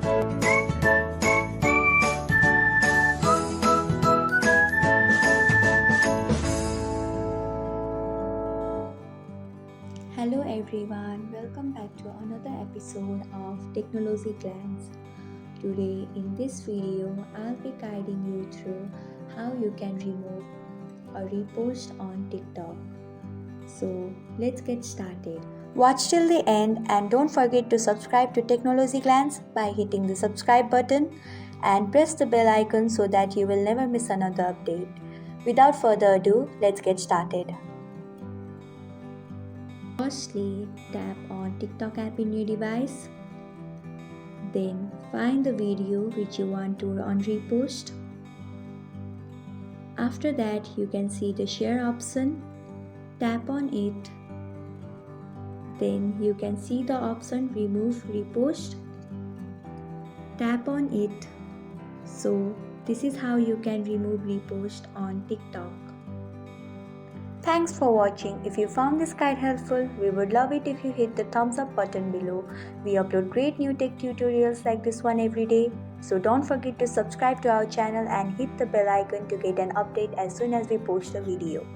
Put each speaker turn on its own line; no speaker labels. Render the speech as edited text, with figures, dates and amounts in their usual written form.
Hello everyone, welcome back to another episode of Technologyglance. Today in this video, I'll be guiding you through how you can remove a repost on TikTok. So let's get started. Watch till the end and don't forget to subscribe to Technologyglance by hitting the subscribe button and press the bell icon so that you will never miss another update. Without further ado, let's get started. Firstly, tap on TikTok app in your device. Then find the video which you want to repost. After that, you can see the share option. Tap on it. Then you can see the option remove repost. Tap on it. So this is how you can remove repost on TikTok. Thanks for watching. If you found this guide helpful, we would love it if you hit the thumbs up button below. We upload great new tech tutorials like this one every day. So don't forget to subscribe to our channel and hit the bell icon to get an update as soon as we post a video.